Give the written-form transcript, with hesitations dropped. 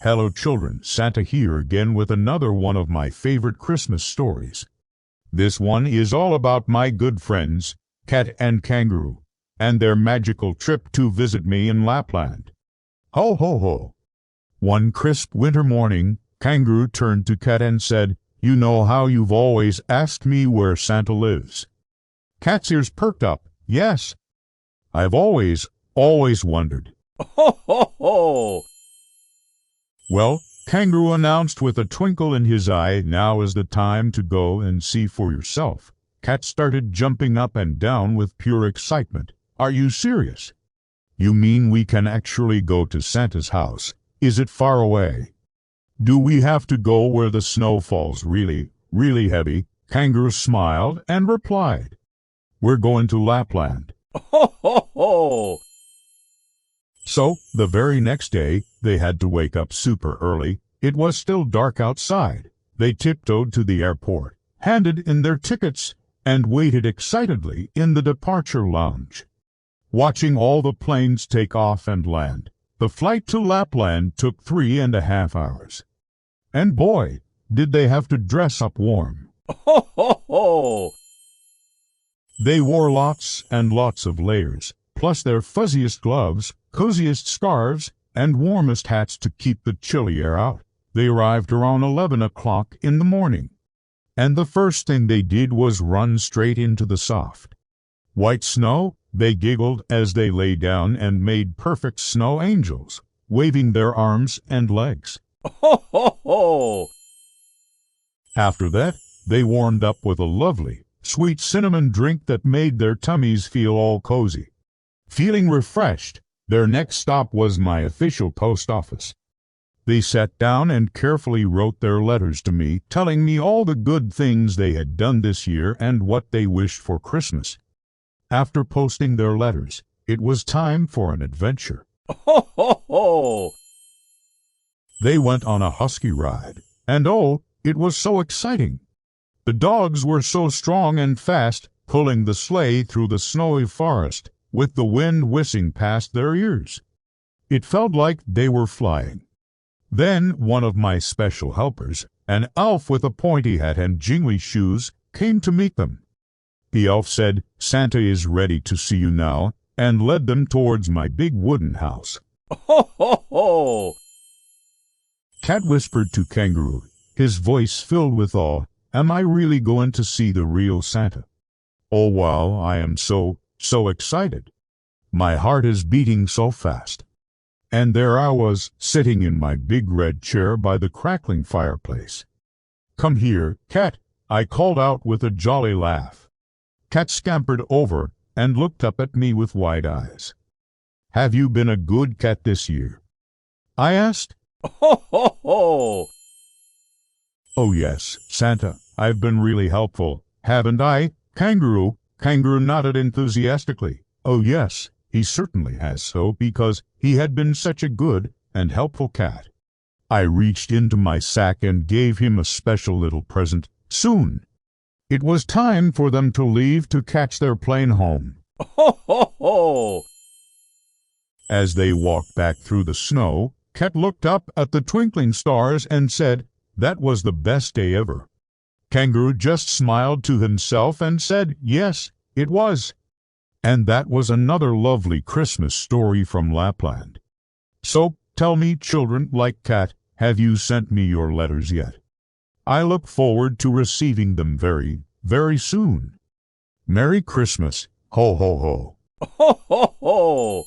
Hello children, Santa here again with another one of my favorite Christmas stories. This one is all about my good friends, Cat and Kangaroo, and their magical trip to visit me in Lapland. Ho ho ho! One crisp winter morning, Kangaroo turned to Cat and said, "You know how you've always asked me where Santa lives?" Cat's ears perked up. "Yes, I've always wondered." Ho ho ho! "Well," Kangaroo announced with a twinkle in his eye, "now is the time to go and see for yourself." Cat started jumping up and down with pure excitement. "Are you serious? You mean we can actually go to Santa's house? Is it far away? Do we have to go where the snow falls really, really heavy?" Kangaroo smiled and replied, "We're going to Lapland." Ho ho ho! So, the very next day, they had to wake up super early. It was still dark outside. They tiptoed to the airport, handed in their tickets, and waited excitedly in the departure lounge, watching all the planes take off and land. The flight to Lapland took 3.5 hours. And boy, did they have to dress up warm. Ho ho ho! They wore lots and lots of layers, plus their fuzziest gloves, coziest scarves, and warmest hats to keep the chilly air out. They arrived around 11 o'clock in the morning, and the first thing they did was run straight into the soft, white snow. They giggled as they lay down and made perfect snow angels, waving their arms and legs. Ho ho ho! After that, they warmed up with a lovely, sweet cinnamon drink that made their tummies feel all cozy. Feeling refreshed, their next stop was my official post office. They sat down and carefully wrote their letters to me, telling me all the good things they had done this year and what they wished for Christmas. After posting their letters, it was time for an adventure. Ho ho ho! They went on a husky ride, and oh, it was so exciting. The dogs were so strong and fast, pulling the sleigh through the snowy forest, with the wind whizzing past their ears. It felt like they were flying. Then one of my special helpers, an elf with a pointy hat and jingly shoes, came to meet them. The elf said, "Santa is ready to see you now," and led them towards my big wooden house. Ho ho ho! Cat whispered to Kangaroo, his voice filled with awe, "Am I really going to see the real Santa? Oh wow, I am so excited. My heart is beating so fast." And there I was, sitting in my big red chair by the crackling fireplace. "Come here, Cat," I called out with a jolly laugh. Cat scampered over and looked up at me with wide eyes. "Have you been a good cat this year?" I asked. Ho ho ho! "Oh yes, Santa, I've been really helpful, haven't I?" Kangaroo nodded enthusiastically. "Oh yes, he certainly has so, because he had been such a good and helpful cat." I reached into my sack and gave him a special little present. Soon, it was time for them to leave to catch their plane home. Ho ho ho! As they walked back through the snow, Cat looked up at the twinkling stars and said, "That was the best day ever." Kangaroo just smiled to himself and said, "Yes, it was." And that was another lovely Christmas story from Lapland. So, tell me, children like Cat, have you sent me your letters yet? I look forward to receiving them very, very soon. Merry Christmas. Ho ho ho. Ho ho ho!